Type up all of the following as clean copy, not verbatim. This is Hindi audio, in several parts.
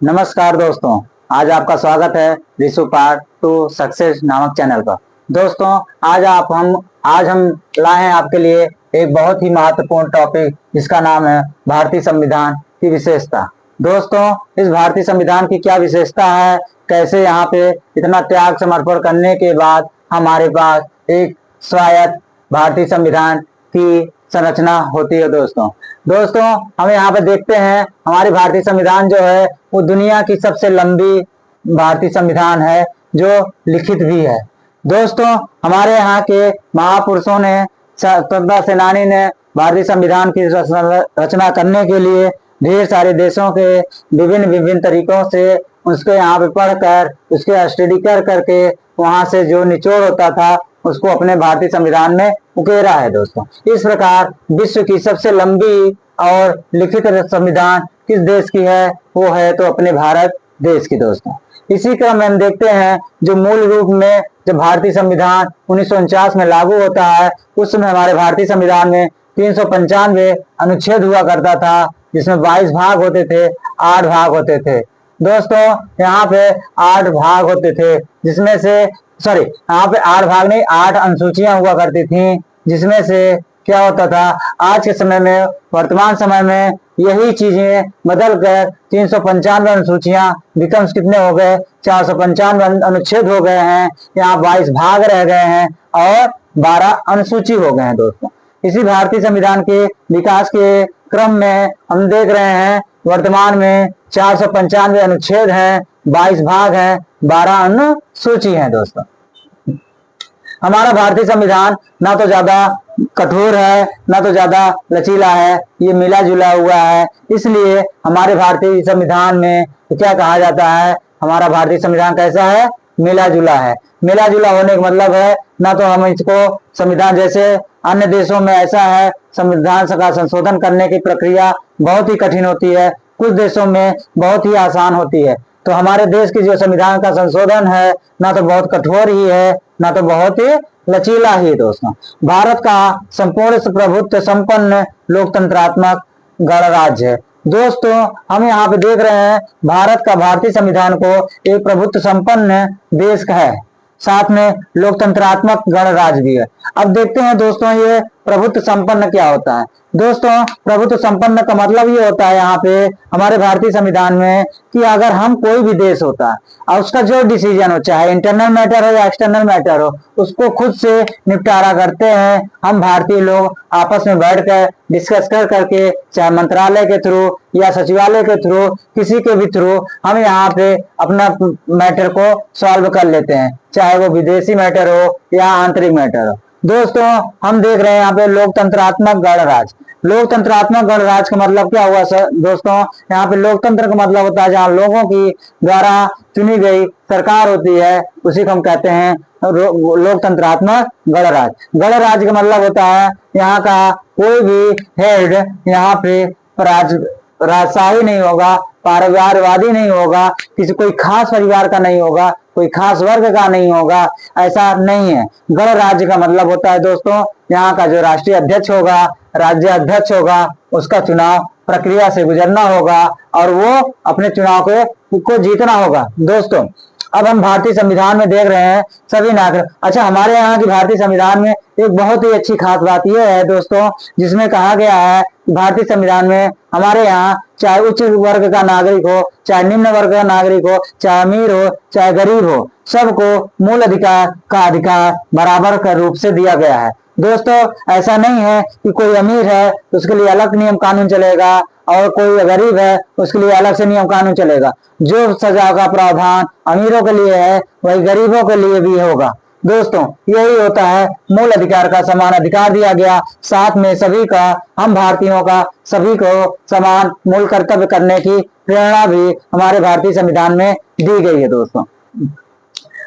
नमस्कार दोस्तों। आज आपका स्वागत है रिशु पार्ट टू सक्सेस नामक चैनल पर। दोस्तों, आज हम लाए हैं आपके लिए एक बहुत ही महत्वपूर्ण टॉपिक जिसका नाम है भारतीय संविधान की विशेषता। दोस्तों, इस भारतीय संविधान की क्या विशेषता है, कैसे यहाँ पे इतना त्याग समर्पण करने के बाद हमारे पास एक स्वायत्त भारतीय संविधान की संरचना होती है। दोस्तों हम यहाँ पे देखते हैं हमारी भारतीय संविधान जो है वो दुनिया की सबसे लंबी भारतीय संविधान है जो लिखित भी है। दोस्तों, हमारे यहाँ के महापुरुषों ने, स्वतंत्रता सेनानी ने भारतीय संविधान की रचना करने के लिए ढेर सारे देशों के विभिन्न विभिन्न तरीकों से उसको यहाँ पे पढ़कर उसके स्टडी कर करके वहां से जो निचोड़ होता था उसको अपने भारतीय संविधान में उकेरा है। दोस्तों, इस प्रकार विश्व की सबसे लंबी और लिखित संविधान किस देश की है, वो है तो अपने भारत देश की। दोस्तों, इसी क्रम में हम देखते हैं जो मूल रूप में जब भारतीय संविधान 1949 में लागू होता है उस समय हमारे भारतीय संविधान में 395 अनुच्छेद हुआ करता था, जिसमें 22 भाग होते थे, 8 भाग होते थे। दोस्तों, यहाँ पे 8 भाग होते थे, जिसमें से यहाँ पे 8 भाग नहीं, 8 अनुसूचियां हुआ करती थी, जिसमें से क्या होता था आज के समय में, वर्तमान समय में यही चीजें बदल कर 395 अनुसूचियां बिकम कितने हो गए, 495 अनुच्छेद हो गए हैं। यहाँ 22 भाग रह गए हैं और 12 अनुसूची हो गए हैं। दोस्तों, इसी भारतीय संविधान के विकास के क्रम में हम देख रहे हैं वर्तमान में 495 अनुच्छेद हैं, 22 भाग हैं, 12 अनुसूची हैं। दोस्तों, हमारा भारतीय संविधान ना तो ज्यादा कठोर है ना तो ज्यादा लचीला है, ये मिला जुला हुआ है। इसलिए हमारे भारतीय संविधान में क्या कहा जाता है, हमारा भारतीय संविधान कैसा है, मिला जुला है। मिला जुला होने का मतलब है ना तो हम इसको संविधान जैसे अन्य देशों में ऐसा है संविधान का संशोधन करने की प्रक्रिया बहुत ही कठिन होती है, कुछ देशों में बहुत ही आसान होती है। तो हमारे देश की जो संविधान का संशोधन है ना तो बहुत कठोर ही है ना तो बहुत ही लचीला ही। दोस्तों, भारत का संपूर्ण प्रभुत्व संपन्न लोकतंत्रात्मक गणराज्य है। दोस्तों, हम यहाँ पे देख रहे हैं भारत का भारतीय संविधान को एक प्रभुत्व संपन्न देश का है, साथ में लोकतंत्रात्मक गणराज्य भी है। अब देखते हैं दोस्तों ये प्रभुत्व संपन्न क्या होता है। दोस्तों, प्रभुत्व संपन्न का मतलब ये होता है यहाँ पे हमारे भारतीय संविधान में कि अगर हम कोई भी देश होता है और उसका जो डिसीजन हो, चाहे इंटरनल मैटर हो या एक्सटर्नल मैटर हो, उसको खुद से निपटारा करते हैं हम भारतीय लोग आपस में बैठकर डिस्कस कर करके, चाहे मंत्रालय के थ्रू या सचिवालय के थ्रू, किसी के भी थ्रू हम यहाँ पे अपना मैटर को सॉल्व कर लेते हैं, चाहे वो विदेशी मैटर हो या आंतरिक मैटर हो। दोस्तों, हम देख रहे हैं यहाँ पे लोकतंत्रात्मक गणराज्य। लोकतंत्रात्मक गणराज्य का मतलब क्या हुआ सर? दोस्तों, यहाँ पे लोकतंत्र का मतलब होता है जहाँ लोगों की द्वारा चुनी गई सरकार होती है, उसी को हम कहते हैं लोकतंत्रात्मक गणराज्य। गणराज्य का मतलब होता है यहाँ का कोई भी हेड यहाँ पे राजशाही नहीं होगा, परिवारवादी नहीं होगा, किसी कोई खास परिवार का नहीं होगा, कोई खास वर्ग का नहीं होगा, ऐसा नहीं है। गणराज्य का मतलब होता है दोस्तों यहाँ का जो राष्ट्रीय अध्यक्ष होगा, राज्य अध्यक्ष होगा, उसका चुनाव प्रक्रिया से गुजरना होगा और वो अपने चुनाव को जीतना होगा। दोस्तों, अब हम भारतीय संविधान में देख रहे हैं सभी नागरिक। अच्छा, हमारे यहाँ की भारतीय संविधान में एक बहुत ही अच्छी खास बात यह है दोस्तों, जिसमें कहा गया है भारतीय संविधान में हमारे यहाँ चाहे उच्च वर्ग का नागरिक हो, चाहे निम्न वर्ग का नागरिक हो, चाहे अमीर हो, चाहे गरीब हो, सबको मूल अधिकार का अधिकार बराबर का रूप से दिया गया है। दोस्तों, ऐसा नहीं है कि कोई अमीर है तो उसके लिए अलग नियम कानून चलेगा और कोई गरीब है उसके लिए अलग से नियम कानून चलेगा। जो सजा का प्रावधान अमीरों के लिए है वही गरीबों के लिए भी होगा। दोस्तों, यही होता है मूल अधिकार का समान अधिकार दिया गया, साथ में सभी का, हम भारतीयों का सभी को समान मूल कर्तव्य करने की प्रेरणा भी हमारे भारतीय संविधान में दी गई है। दोस्तों,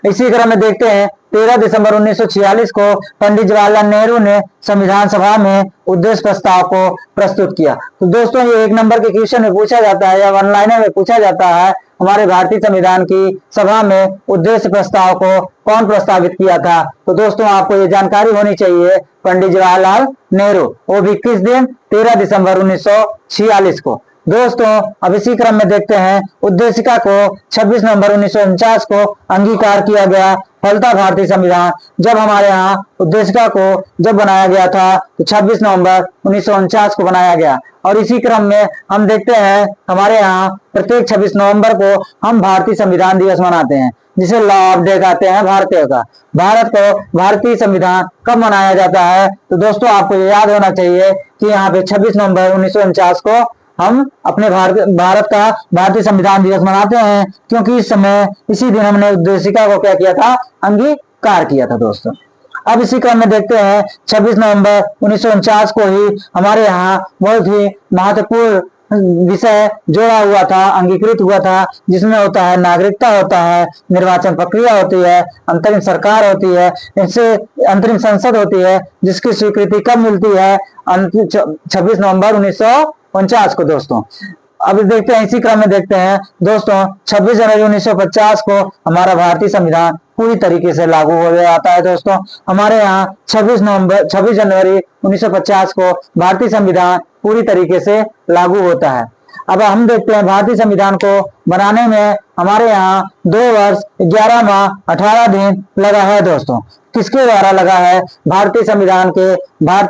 इसी क्रम में देखते हैं 13 दिसंबर 1946 को पंडित जवाहरलाल नेहरू ने संविधान सभा में उद्देश्य प्रस्ताव को प्रस्तुत किया। तो दोस्तों, ये 1 नंबर के क्वेश्चन में पूछा जाता है या वन लाइनर में पूछा जाता है, हमारे भारतीय संविधान की सभा में उद्देश्य प्रस्ताव को कौन प्रस्तावित किया था? तो दोस्तों, आपको ये जानकारी होनी चाहिए, पंडित जवाहरलाल नेहरू। वो भी किस दिन? 13 दिसंबर 1946 को। दोस्तों अब इसी क्रम में देखते हैं उद्देशिका को 26 नवंबर 1949 को अंगीकार किया गया। फलता भारतीय संविधान जब हमारे यहाँ उद्देशिका को जब बनाया गया था तो 26 नवंबर 1949 को बनाया गया। और इसी क्रम में हम देखते हैं हमारे यहाँ प्रत्येक 26 नवंबर को हम भारतीय संविधान दिवस मनाते हैं, जिसे लॉ ऑफ डे कहते हैं भारतीय का। भारत को भारतीय संविधान कब मनाया जाता है? तो दोस्तों आपको ये याद होना चाहिए कि यहाँ पे 26 नवंबर 1949 को हम अपने भारत का भारतीय संविधान दिवस मनाते हैं, क्योंकि इस समय इसी दिन हमने उद्देशिका को क्या किया था? अंगीकार किया था दोस्तों। अब इसी क्रम में देखते हैं 26 नवंबर 1949 को ही हमारे यहाँ बहुत ही महत्वपूर्ण विषय जोड़ा हुआ था, अंगीकृत हुआ था, जिसमें होता है नागरिकता, होता है निर्वाचन प्रक्रिया होती है, अंतरिम सरकार होती है, इससे अंतरिम संसद होती है, जिसकी स्वीकृति कब मिलती है? 26 नवंबर 1949 को दोस्तों। अब देखते हैं इसी क्रम में देखते हैं दोस्तों 26 जनवरी 1950 को हमारा भारतीय संविधान पूरी तरीके से लागू हो जाता है दोस्तों। हमारे यहाँ 26 जनवरी 1950 को भारतीय संविधान पूरी तरीके से लागू होता है। अब हम देखते हैं भारतीय संविधान को बनाने में हमारे यहाँ 2 वर्ष 11 माह 18 दिन लगा है दोस्तों। किसके द्वारा लगा है? भारतीय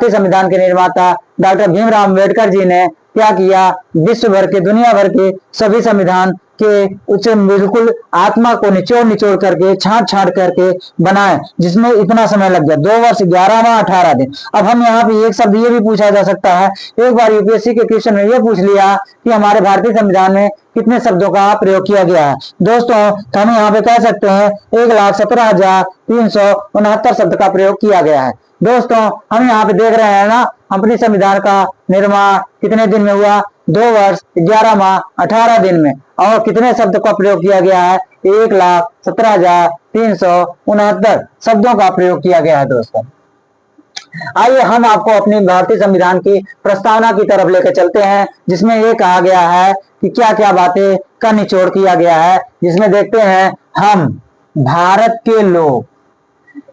संविधान के निर्माता डॉक्टर भीमराव अम्बेडकर जी ने क्या किया? विश्व भर के, दुनिया भर के सभी संविधान के उच्च बिल्कुल आत्मा को निचोड़ करके, छांट करके बनाए, जिसमें इतना समय लग गया 2 वर्ष 11 माह 18 दिन। अब हम यहाँ पे एक शब्द ये भी पूछा जा सकता है, एक बार यूपीएससी के क्वेश्चन में ये पूछ लिया कि हमारे भारतीय संविधान में कितने शब्दों का प्रयोग किया गया है दोस्तों, तो हम यहाँ पे कह सकते हैं 1,17,369 शब्द का प्रयोग किया गया है दोस्तों। हम यहाँ पे देख रहे हैं ना, अपने संविधान का निर्माण कितने दिन में हुआ? 2 वर्ष 11 माह 18 दिन में। और कितने शब्द का प्रयोग किया गया है? 1,17,369 शब्दों का प्रयोग किया गया है दोस्तों। आइए हम आपको अपनी भारतीय संविधान की प्रस्तावना की तरफ लेकर चलते हैं, जिसमें ये कहा गया है कि क्या क्या बातें का निचोड़ किया गया है। जिसमें देखते हैं हम भारत के लोग,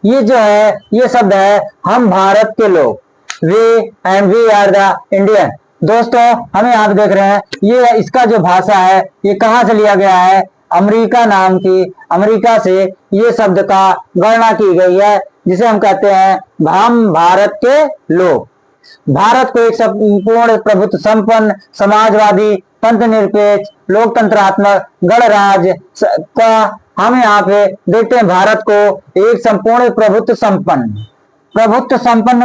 ये जो है ये शब्द है हम भारत के लोग, वी आर द इंडियन। दोस्तों हम यहाँ पे देख रहे हैं ये इसका जो भाषा है ये कहाँ से लिया गया है? अमेरिका से ये शब्द का गणना की गई है, जिसे हम कहते हैं हम भारत के लोग। भारत को एक संपूर्ण प्रभुत्व संपन्न समाजवादी तंत्र निरपेक्ष लोकतंत्रात्मक गणराज्य का हम यहाँ पे देखते हैं भारत को एक संपूर्ण प्रभुत्व संपन्न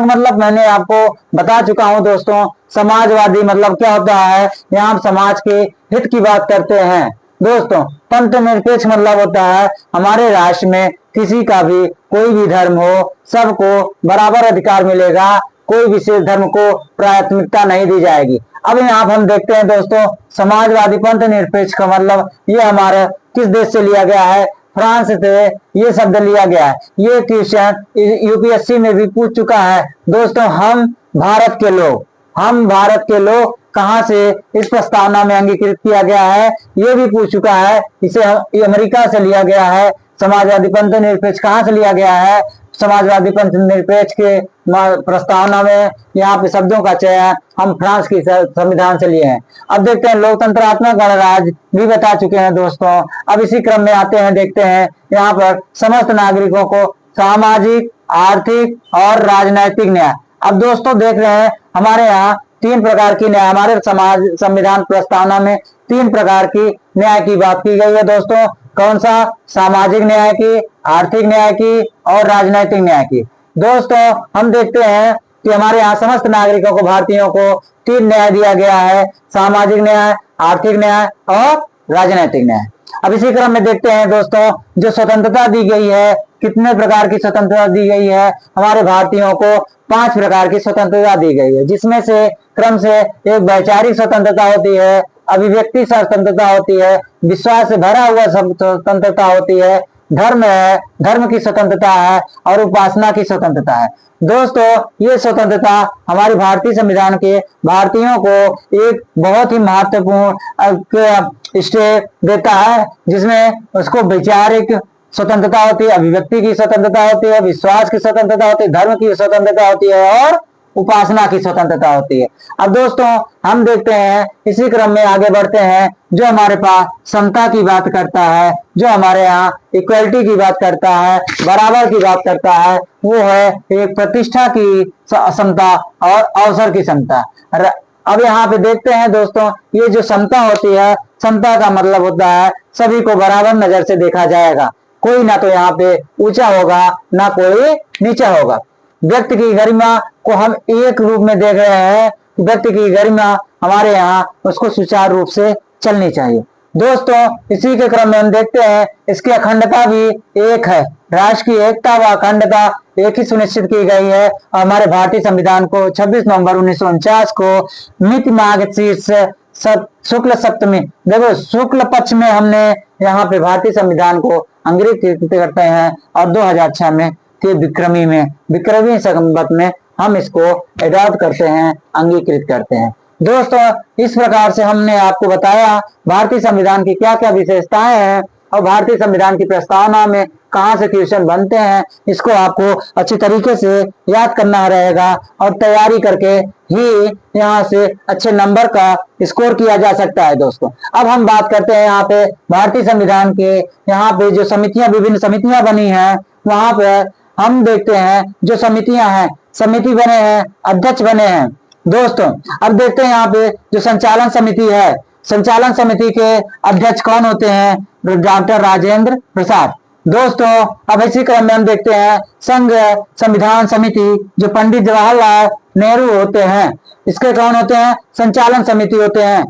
मतलब मैंने आपको बता चुका हूं दोस्तों। समाजवादी मतलब क्या होता है? यहाँ हम समाज के हित की बात करते हैं दोस्तों। तंत्र निरपेक्ष मतलब होता है हमारे राष्ट्र में किसी का भी कोई भी धर्म हो, सबको बराबर अधिकार मिलेगा, कोई विशेष धर्म को प्राथमिकता नहीं दी जाएगी। अब यहाँ हम देखते हैं दोस्तों समाजवादी पंथ निरपेक्ष का मतलब ये हमारा किस देश से लिया गया है? फ्रांस से ये शब्द लिया गया है। ये क्वेश्चन यूपीएससी में भी पूछ चुका है दोस्तों। हम भारत के लोग कहाँ से इस प्रस्तावना में अंगीकृत किया गया है? ये भी पूछ चुका है। इसे अमेरिका से लिया गया है। समाजवादी पंथ निरपेक्ष कहाँ से लिया गया है? समाजवादी पंथ निरपेक्ष के प्रस्तावना में यहाँ पे शब्दों का चयन हम फ्रांस की संविधान से लिए हैं। अब देखते हैं लोकतंत्रात्मक गणराज्य भी बता चुके हैं दोस्तों। अब इसी क्रम में आते हैं, देखते हैं यहाँ पर समस्त नागरिकों को सामाजिक, आर्थिक और राजनैतिक न्याय। अब दोस्तों देख रहे हैं हमारे यहाँ 3 प्रकार की न्याय, हमारे संविधान प्रस्तावना में 3 प्रकार की न्याय की बात की गई है दोस्तों। कौन सा? सामाजिक न्याय की, आर्थिक न्याय की और राजनैतिक न्याय की। दोस्तों हम देखते हैं कि हमारे यहाँ समस्त नागरिकों को, भारतीयों को 3 न्याय दिया गया है, सामाजिक न्याय, आर्थिक न्याय और राजनैतिक न्याय। अब इसी क्रम में देखते हैं दोस्तों जो स्वतंत्रता दी गई है, कितने प्रकार की स्वतंत्रता दी गई है? हमारे भारतीयों को 5 प्रकार की स्वतंत्रता दी गई है, जिसमें से क्रम से एक वैचारिक स्वतंत्रता होती है, अभिव्यक्ति स्वतंत्रता होती है, विश्वास से भरा हुआ स्वतंत्रता होती है, धर्म की स्वतंत्रता है और उपासना की स्वतंत्रता है। दोस्तों ये स्वतंत्रता हमारे भारतीय संविधान के भारतीयों को एक बहुत ही महत्वपूर्ण स्टेप देता है, जिसमें उसको वैचारिक स्वतंत्रता होती है, अभिव्यक्ति की स्वतंत्रता होती है, विश्वास की स्वतंत्रता होती है, धर्म की स्वतंत्रता होती है और उपासना की स्वतंत्रता होती है। अब दोस्तों हम देखते हैं, इसी क्रम में आगे बढ़ते हैं। जो हमारे पास समता की बात करता है, जो हमारे यहाँ इक्वलिटी की बात करता है, बराबर की बात करता है, वो है एक प्रतिष्ठा की समता और अवसर की समता। अब यहाँ पे देखते हैं दोस्तों, ये जो समता होती है, समता का मतलब होता है सभी को बराबर नजर से देखा जाएगा। कोई ना तो यहाँ पे ऊंचा होगा, ना कोई नीचा होगा। व्यक्ति की गरिमा को हम एक रूप में देख रहे हैं। व्यक्ति की गरिमा हमारे यहाँ उसको सुचारू रूप से चलनी चाहिए। दोस्तों इसी के क्रम में हम देखते हैं, इसकी अखंडता भी एक है। राष्ट्र की एकता व अखंडता एक ही सुनिश्चित की गई है। हमारे भारतीय संविधान को 26 नवंबर 1949 को मिति मार्गशीर्ष शुक्ल सप्तमी, देखो शुक्ल पक्ष में हमने यहाँ पे भारतीय संविधान को अंगीकृत करते हैं और 2006 में विक्रमी संवत में हम इसको एडॉप्ट करते हैं, अंगीकृत करते हैं। दोस्तों इस प्रकार से हमने आपको बताया भारतीय संविधान की क्या क्या विशेषताएं हैं और भारतीय संविधान की प्रस्तावना में कहां से क्वेश्चन बनते हैं। इसको आपको अच्छी तरीके से याद करना रहेगा और तैयारी करके ही यहाँ से अच्छे नंबर का स्कोर किया जा सकता है। दोस्तों अब हम बात करते हैं यहाँ पे भारतीय संविधान के, यहाँ पे जो समितियां, विभिन्न समितियां बनी हैं, वहां पे हम देखते हैं जो समितियां हैं, समिति बने हैं, अध्यक्ष बने हैं। दोस्तों अब देखते हैं यहाँ पे जो संचालन समिति है, संचालन समिति के अध्यक्ष कौन होते हैं? डॉक्टर राजेंद्र प्रसाद। दोस्तों अब इसी क्रम में हम देखते हैं संघ संविधान समिति, जो पंडित जवाहरलाल नेहरू होते हैं, इसके कौन होते हैं? संचालन समिति होते हैं।